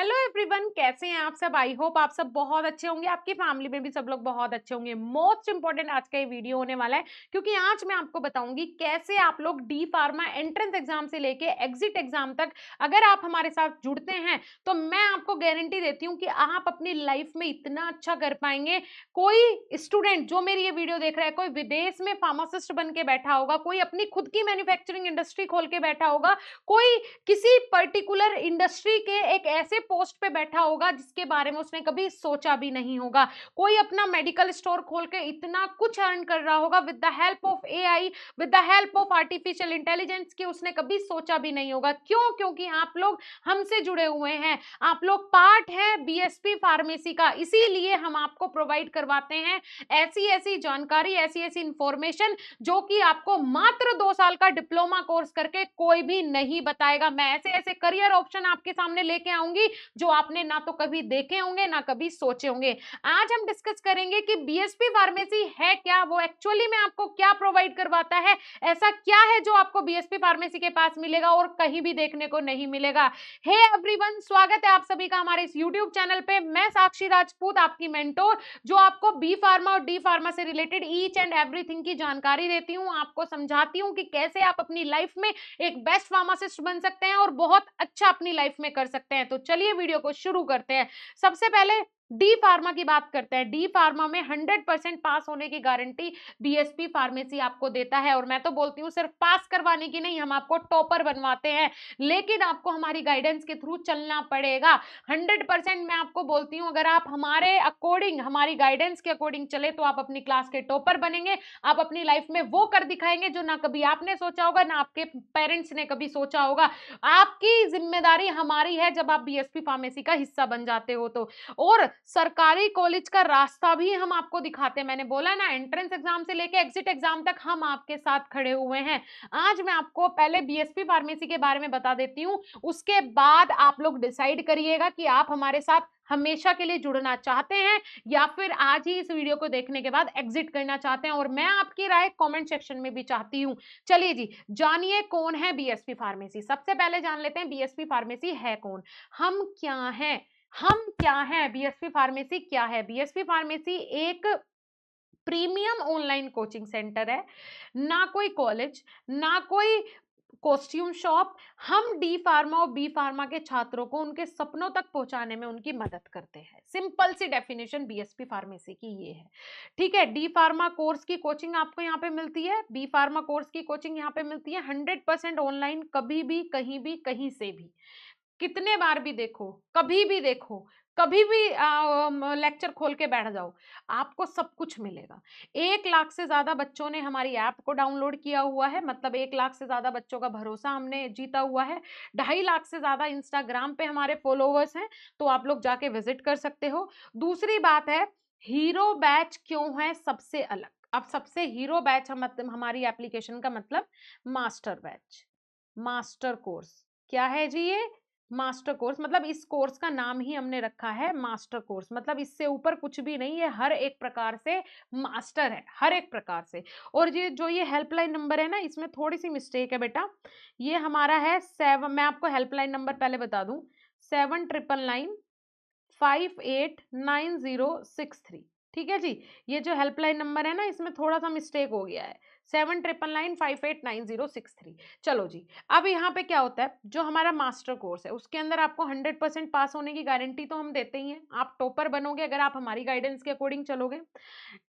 Hello everyone, कैसे हैं आप सब। आई होप आप सब बहुत अच्छे होंगे, आपकी फैमिली में भी सब लोग बहुत अच्छे होंगे। मोस्ट इंपॉर्टेंट आज का ये वीडियो होने वाला है, क्योंकि आज मैं आपको बताऊंगी कैसे आप लोग डी फार्मा एंट्रेंस एग्जाम से लेके एग्जिट एग्जाम तक अगर आप हमारे साथ जुड़ते हैं तो मैं आपको गारंटी देती हूँ कि आप अपनी लाइफ में इतना अच्छा कर पाएंगे। कोई स्टूडेंट जो मेरी ये वीडियो देख रहा है, कोई विदेश में फार्मासिस्ट बन के बैठा होगा, कोई अपनी खुद की मैन्युफैक्चरिंग इंडस्ट्री खोल के बैठा होगा, कोई किसी पर्टिकुलर इंडस्ट्री के एक ऐसे पोस्ट पे बैठा होगा जिसके बारे में उसने कभी सोचा भी नहीं होगा, कोई अपना मेडिकल स्टोर खोल के इतना कुछ अर्न कर रहा होगा with the help of AI, with the help of artificial intelligence की उसने कभी सोचा भी नहीं होगा। क्यों? क्योंकि आप लोग हमसे जुड़े हुए हैं, आप लोग पार्ट है बीएसपी फार्मेसी का, इसीलिए हम आपको प्रोवाइड करवाते हैं ऐसी ऐसी जानकारी, ऐसी ऐसी इंफॉर्मेशन जो कि आपको मात्र 2 साल का डिप्लोमा कोर्स करके कोई भी नहीं बताएगा। मैं ऐसे ऐसे करियर ऑप्शन आपके सामने लेके आऊंगी जो आपने ना तो कभी देखे होंगे ना कभी सोचे होंगे। आज हम डिस्कस करेंगे कि बीएसपी फार्मेसी है क्या, वो एक्चुअली में आपको क्या प्रोवाइड करवाता है, ऐसा क्या है जो आपको बीएसपी फार्मेसी के पास मिलेगा और कहीं भी देखने को नहीं मिलेगा। हे एवरीवन, स्वागत है आप सभी का हमारे इस यूट्यूब चैनल पे। मैं साक्षी राजपूत, आपकी मेंटोर, जो आपको बी फार्मा और डी फार्मा से रिलेटेड ईच एंड एवरीथिंग की जानकारी देती हूँ, आपको समझाती हूँ कि कैसे आप अपनी लाइफ में एक बेस्ट फार्मासिस्ट बन सकते हैं और बहुत अच्छा अपनी लाइफ में कर सकते हैं। तो चलिए वीडियो को शुरू करते हैं। सबसे पहले डी फार्मा की बात करते हैं। डी फार्मा में 100% पास होने की गारंटी बीएसपी फार्मेसी आपको देता है, और मैं तो बोलती हूँ सिर्फ पास करवाने की नहीं, हम आपको टॉपर बनवाते हैं, लेकिन आपको हमारी गाइडेंस के थ्रू चलना पड़ेगा। 100% मैं आपको बोलती हूँ, अगर आप हमारे अकॉर्डिंग, हमारी गाइडेंस के अकॉर्डिंग चले तो आप अपनी क्लास के टॉपर बनेंगे। आप अपनी लाइफ में वो कर दिखाएंगे जो ना कभी आपने सोचा होगा, ना आपके पेरेंट्स ने कभी सोचा होगा। आपकी जिम्मेदारी हमारी है जब आप बीएसपी फार्मेसी का हिस्सा बन जाते हो तो। और सरकारी कॉलेज का रास्ता भी हम आपको दिखाते हैं। मैंने बोला ना, एंट्रेंस एग्जाम से लेके एग्जिट एग्जाम तक हम आपके साथ खड़े हुए हैं। आज मैं आपको पहले बीएसपी फार्मेसी के बारे में बता देती हूँ, उसके बाद आप लोग डिसाइड करिएगा कि आप हमारे साथ हमेशा के लिए जुड़ना चाहते हैं या फिर आज ही इस वीडियो को देखने के बाद एग्जिट करना चाहते हैं। और मैं आपकी राय कमेंट सेक्शन में भी चाहती हूं। चलिए जी, जानिए कौन है बीएसपी फार्मेसी। सबसे पहले जान लेते हैं बीएसपी फार्मेसी है कौन, हम क्या हैं। हम क्या हैं, बीएसपी फार्मेसी क्या है। बीएसपी फार्मेसी एक प्रीमियम ऑनलाइन कोचिंग सेंटर है, ना कोई कॉलेज, ना कोई कॉस्ट्यूम शॉप। हम डी फार्मा और बी फार्मा के छात्रों को उनके सपनों तक पहुंचाने में उनकी मदद करते हैं। सिंपल सी डेफिनेशन बीएसपी फार्मेसी की ये है। ठीक है, डी फार्मा कोर्स की कोचिंग आपको यहाँ पे मिलती है, बी फार्मा कोर्स की कोचिंग यहाँ पे मिलती है 100% ऑनलाइन, कभी भी कहीं से भी, कितने बार भी देखो, कभी भी देखो, कभी भी लेक्चर खोल के बैठ जाओ, आपको सब कुछ मिलेगा। 1 लाख से ज्यादा बच्चों ने हमारी ऐप को डाउनलोड किया हुआ है, मतलब 1 लाख से ज्यादा बच्चों का भरोसा हमने जीता हुआ है। 2.5 लाख से ज्यादा इंस्टाग्राम पे हमारे फॉलोवर्स हैं, तो आप लोग जाके विजिट कर सकते हो। दूसरी बात है, हीरो बैच क्यों है सबसे अलग। अब सबसे हीरो बैच मतलब हमारी एप्लीकेशन का मतलब मास्टर बैच, मास्टर कोर्स। क्या है जी ये? Master course. मतलब इस कोर्स का नाम ही हमने रखा है मास्टर कोर्स, मतलब इससे ऊपर कुछ भी नहीं है, हर एक प्रकार से मास्टर है, हर एक प्रकार से। और ये जो ये हेल्पलाइन नंबर है ना, इसमें थोड़ी सी मिस्टेक है बेटा। ये हमारा है 7, मैं आपको हेल्पलाइन नंबर पहले बता दूं, 7999589063। ठीक है जी, ये जो हेल्पलाइन नंबर है ना, इसमें थोड़ा सा मिस्टेक हो गया है, 7999589063। चलो जी, अब यहाँ पे क्या होता है, जो हमारा मास्टर कोर्स है उसके अंदर आपको 100% पास होने की गारंटी तो हम देते ही हैं। आप टॉपर बनोगे अगर आप हमारी गाइडेंस के अकॉर्डिंग चलोगे।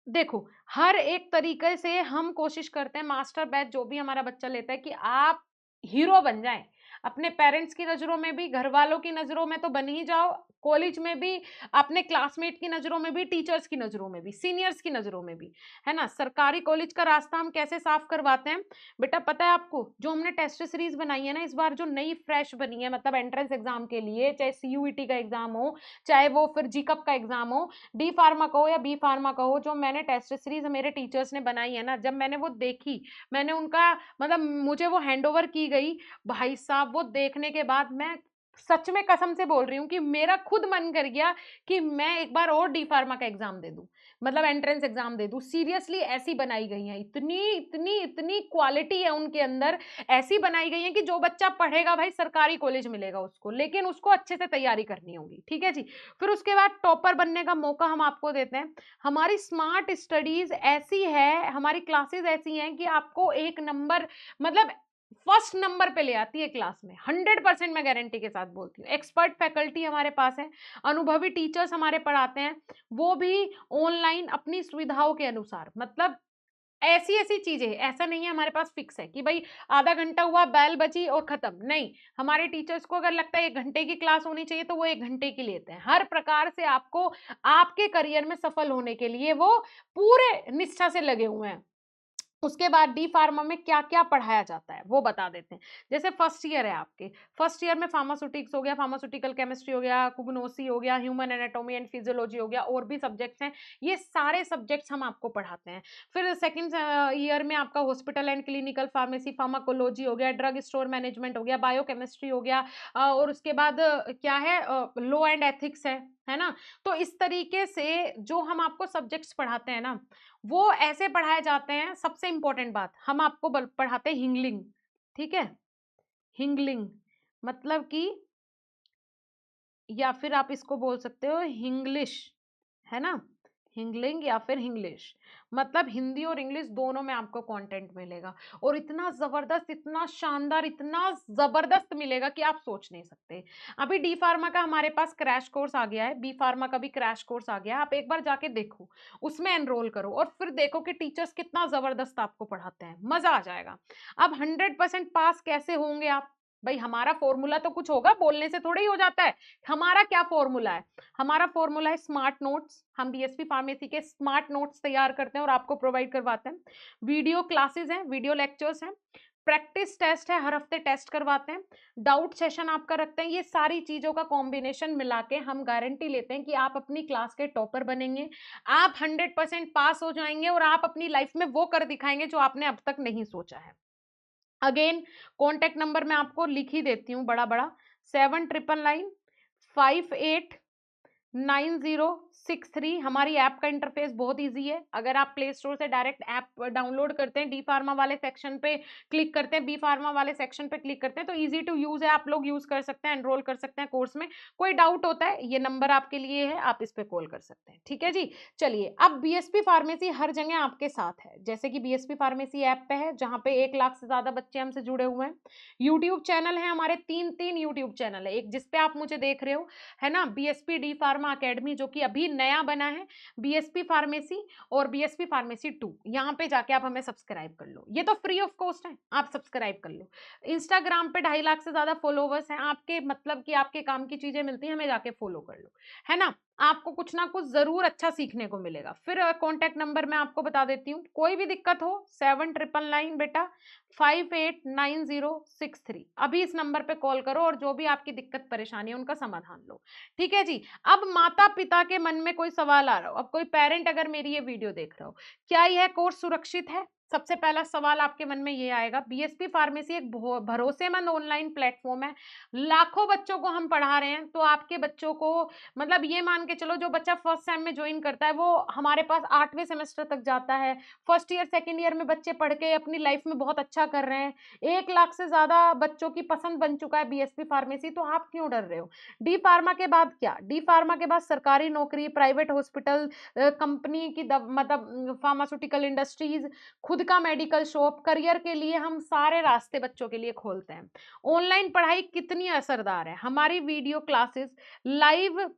देखो, हर एक तरीके से हम कोशिश करते हैं, मास्टर बैच जो भी हमारा बच्चा लेता है, कि आप हीरो बन जाएं। अपने पेरेंट्स की नजरों में भी, घर वालों की नजरों में तो बन ही जाओ, कॉलेज में भी, अपने क्लासमेट की नजरों में भी, टीचर्स की नजरों में भी, सीनियर्स की नजरों में भी, है ना। सरकारी कॉलेज का रास्ता हम कैसे साफ करवाते हैं बेटा, पता है आपको? जो हमने टेस्ट सीरीज बनाई है ना इस बार, जो नई फ्रेश बनी है, मतलब एंट्रेंस एग्जाम के लिए, चाहे सीयूईटी का एग्जाम हो, चाहे वो फिर जीकअप का एग्जाम हो, डी फार्मा का हो या बी फार्मा का हो, जो मैंने टेस्ट सीरीज मेरे टीचर्स ने बनाई है ना, जब मैंने वो देखी, मैंने उनका मतलब मुझे वो हैंड ओवर की गई, भाई साहब वो देखने के बाद मैं सच में कसम से बोल रही हूँ कि मेरा खुद मन कर गया कि मैं एक बार और डी फार्मा का एग्जाम दे दूं, मतलब एंट्रेंस एग्जाम दे दूं। सीरियसली ऐसी बनाई गई है, इतनी इतनी इतनी क्वालिटी है उनके अंदर, ऐसी बनाई गई है कि जो बच्चा पढ़ेगा भाई सरकारी कॉलेज मिलेगा उसको, लेकिन उसको अच्छे से तैयारी करनी होगी। ठीक है जी। फिर उसके बाद टॉपर बनने का मौका हम आपको देते हैं। हमारी स्मार्ट स्टडीज ऐसी है, हमारी क्लासेस ऐसी हैं कि आपको एक नंबर, मतलब फर्स्ट नंबर पे ले आती है क्लास में, 100% मैं गारंटी के साथ बोलती हूँ। एक्सपर्ट फैकल्टी हमारे पास है, अनुभवी टीचर्स हमारे पढ़ाते हैं, वो भी ऑनलाइन अपनी सुविधाओं के अनुसार। मतलब ऐसी ऐसी चीजें, ऐसा नहीं है हमारे पास फिक्स है कि भाई आधा घंटा हुआ बैल बजी और खत्म, नहीं। हमारे टीचर्स को अगर लगता है 1 घंटे की क्लास होनी चाहिए तो वो 1 घंटे की लेते हैं। हर प्रकार से आपको आपके करियर में सफल होने के लिए वो पूरे निष्ठा से लगे हुए हैं। उसके बाद डी फार्मा में क्या क्या पढ़ाया जाता है वो बता देते हैं। जैसे फर्स्ट ईयर है आपके, फर्स्ट ईयर में फार्मास्यूटिक्स हो गया, फार्मास्यूटिकल केमिस्ट्री हो गया, कुग्नोसी हो गया, ह्यूमन एनाटॉमी एंड फिजियोलॉजी हो गया, और भी सब्जेक्ट्स हैं। ये सारे सब्जेक्ट्स हम आपको पढ़ाते हैं। फिर सेकंड ईयर में आपका hospital and clinical pharmacy, pharmacology हो गया, ड्रग स्टोर मैनेजमेंट हो गया, बायोकेमिस्ट्री हो गया, और उसके बाद क्या है, लॉ एंड एथिक्स है ना। तो इस तरीके से जो हम आपको सब्जेक्ट्स पढ़ाते हैं ना, वो ऐसे पढ़ाए जाते हैं। सबसे इंपॉर्टेंट बात, हम आपको पढ़ाते हैं हिंगलिंग। ठीक है, हिंगलिंग मतलब कि, या फिर आप इसको बोल सकते हो हिंग्लिश, है ना। हिंगलिंग या फिर हिंग्लिश, मतलब हिंदी और इंग्लिश दोनों में आपको कंटेंट मिलेगा, और इतना जबरदस्त, इतना शानदार, इतना जबरदस्त मिलेगा कि आप सोच नहीं सकते। अभी डी फार्मा का हमारे पास क्रैश कोर्स आ गया है, बी फार्मा का भी क्रैश कोर्स आ गया है। आप एक बार जाके देखो, उसमें एनरोल करो, और फिर देखो कि टीचर्स कितना जबरदस्त आपको पढ़ाते हैं, मजा आ जाएगा। अब 100% पास कैसे होंगे आप? भाई हमारा फॉर्मूला तो कुछ होगा, बोलने से थोड़ा ही हो जाता है। हमारा क्या फॉर्मूला है? हमारा फॉर्मूला है स्मार्ट नोट्स। हम बीएसपी फार्मेसी के स्मार्ट नोट्स तैयार करते हैं और आपको प्रोवाइड करवाते हैं। वीडियो क्लासेस हैं, वीडियो लेक्चर्स हैं, प्रैक्टिस टेस्ट है, हर हफ्ते टेस्ट करवाते हैं, डाउट सेशन आपका रखते हैं। ये सारी चीजों का कॉम्बिनेशन मिला के हम गारंटी लेते हैं कि आप अपनी क्लास के टॉपर बनेंगे, आप 100% पास हो जाएंगे, और आप अपनी लाइफ में वो कर दिखाएंगे जो आपने अब तक नहीं सोचा है। अगेन कॉन्टेक्ट नंबर मैं आपको लिख ही देती हूँ बड़ा बड़ा, 7995589063। हमारी ऐप का इंटरफेस बहुत इजी है। अगर आप प्ले स्टोर से डायरेक्ट ऐप डाउनलोड करते हैं, डी फार्मा वाले सेक्शन पे क्लिक करते हैं, बी फार्मा वाले सेक्शन पे क्लिक करते हैं, तो इजी टू यूज है, आप लोग यूज कर सकते हैं, एनरोल कर सकते हैं कोर्स में। कोई डाउट होता है, ये नंबर आपके लिए है, आप इस पे कॉल कर सकते हैं। ठीक है जी। चलिए, अब बीएसपी फार्मेसी हर जगह आपके साथ है, जैसे कि बीएसपी फार्मेसी ऐप पे है, जहां पे 1 लाख से ज्यादा बच्चे हमसे जुड़े हुए हैं। यूट्यूब चैनल है हमारे, तीन यूट्यूब चैनल है। एक जिसपे आप मुझे देख रहे हो, है ना, बीएसपी डी फार्मा अकेडमी, जो कि अभी नया बना है, बीएसपी फार्मेसी और बीएसपी फार्मेसी 2, यहाँ पे जाके आप हमें सब्सक्राइब कर लो। ये तो फ्री ऑफ कॉस्ट है, आप सब्सक्राइब कर लो। इंस्टाग्राम पे 2.5 लाख से ज्यादा फॉलोवर्स हैं आपके, मतलब कि आपके काम की चीजें मिलती हैं, हमें जाके फॉलो कर लो, है ना। आपको कुछ ना कुछ जरूर अच्छा सीखने को मिलेगा। फिर कॉन्टेक्ट नंबर मैं आपको बता देती हूँ, कोई भी दिक्कत हो 7999 बेटा 589063, अभी इस नंबर पे कॉल करो और जो भी आपकी दिक्कत परेशानी है उनका समाधान लो। ठीक है जी। अब माता पिता के मन में कोई सवाल आ रहा हो, अब कोई पेरेंट अगर मेरी ये वीडियो देख रहा हो, क्या यह कोर्स सुरक्षित है? सबसे पहला सवाल आपके मन में ये आएगा। बीएसपी फार्मेसी एक भरोसेमंद ऑनलाइन प्लेटफॉर्म है, लाखों बच्चों को हम पढ़ा रहे हैं, तो आपके बच्चों को, मतलब ये मान के चलो, जो बच्चा फर्स्ट सेम में ज्वाइन करता है वो हमारे पास 8वें सेमेस्टर तक जाता है। फर्स्ट ईयर सेकेंड ईयर में बच्चे पढ़ के अपनी लाइफ में बहुत अच्छा कर रहे हैं। 1 लाख से ज्यादा बच्चों की पसंद बन चुका है बीएसपी फार्मेसी, तो आप क्यों डर रहे हो? डी फार्मा के बाद क्या? डी फार्मा के बाद सरकारी नौकरी, प्राइवेट हॉस्पिटल, कंपनी की मतलब फार्मास्यूटिकल इंडस्ट्रीज, खुद का मेडिकल शॉप, करियर के लिए हम सारे रास्ते बच्चों के लिए खोलते हैं। ऑनलाइन पढ़ाई कितनी असरदार है, हमारी video classes, live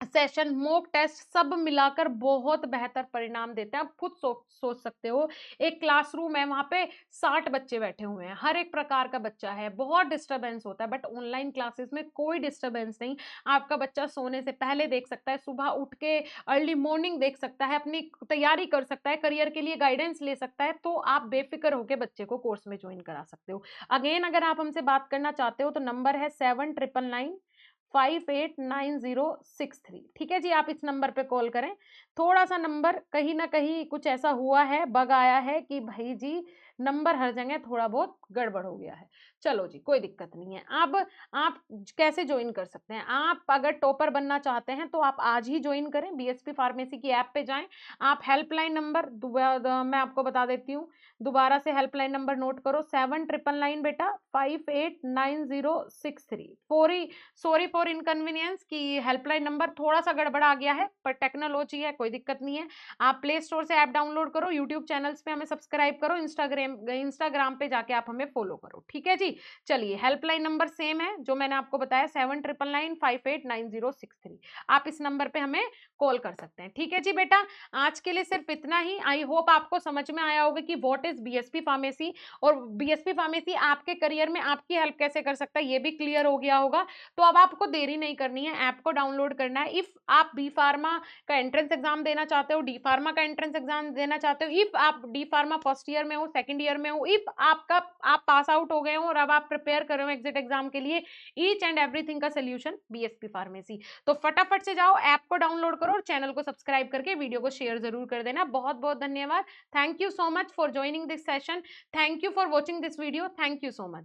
session, mock test, सब मिलाकर बहुत बेहतर परिणाम देते हैं। आप खुद सोच सकते हो, एक क्लासरूम है, वहां पे 60 बच्चे बैठे हुए हैं, हर एक प्रकार का बच्चा है, बहुत डिस्टरबेंस होता है, बट ऑनलाइन क्लासेस में कोई डिस्टरबेंस नहीं। आपका बच्चा सोने से पहले देख सकता है, सुबह उठ के अर्ली मॉर्निंग देख सकता है, अपनी तैयारी कर सकता है, करियर के लिए गाइडेंस ले सकता है। तो आप बेफिक्र होकर बच्चे को कोर्स में ज्वाइन करा सकते हो। अगेन अगर आप हमसे बात करना चाहते हो तो नंबर है 7999589063। ठीक है जी, आप इस नंबर पे कॉल करें। थोड़ा सा नंबर कहीं ना कहीं कुछ ऐसा हुआ है, बग आया है कि भाई जी नंबर हर जगह थोड़ा बहुत गड़बड़ हो गया है। चलो जी, कोई दिक्कत नहीं है। अब आप कैसे ज्वाइन कर सकते हैं? आप अगर टॉपर बनना चाहते हैं तो आप आज ही ज्वाइन करें, बीएसपी फार्मेसी की ऐप पे जाएं। आप हेल्पलाइन नंबर मैं आपको बता देती हूँ, दोबारा से हेल्पलाइन नंबर नोट करो, 7999 बेटा 589063। सॉरी फॉर इनकन्वीनियंस की हेल्पलाइन नंबर थोड़ा सा गड़बड़ा गया है, पर टेक्नोलॉजी है, कोई दिक्कत नहीं है। आप प्ले स्टोर से ऐप डाउनलोड करो, यूट्यूब चैनल्स पे हमें सब्सक्राइब करो, इंस्टाग्राम पे जाके आप हमें फॉलो करो, ठीक है जी। चलिए, हेल्पलाइन नंबर सेम है जो मैंने आपको बताया, 7999589063। आप इस नंबर पे हमें कॉल कर सकते हैं, ठीक है जी बेटा। आज के लिए सिर्फ इतना ही। आई होप आपको समझ में आया होगा कि व्हाट इज बीएसपी फार्मेसी, और बीएसपी फार्मेसी आपके करियर में आपकी हेल्प कैसे कर सकता है ये भी क्लियर हो गया होगा। तो अब आपको देरी नहीं करनी है, ऐप को डाउनलोड करना है। इफ आप बी फार्मा का एंट्रेंस एग्जाम देना चाहते हो, डी फार्मा का एंट्रेंस एग्जाम देना चाहते हो, इफ आप डी फार्मा फर्स्ट ईयर में हो, सेकंड ईयर में हो, इफ आप पास आउट हो गए हो और अब आप प्रिपेयर कर रहे हो एग्जिट एग्जाम के लिए, ईच एंड एवरीथिंग का सोल्यूशन बीएसपी फार्मेसी। तो फटाफट से जाओ, ऐप को डाउनलोड करो और चैनल को सब्सक्राइब करके वीडियो को शेयर जरूर कर देना। बहुत बहुत धन्यवाद। Thank you so much for joining this session. Thank you for watching this video. Thank you so much.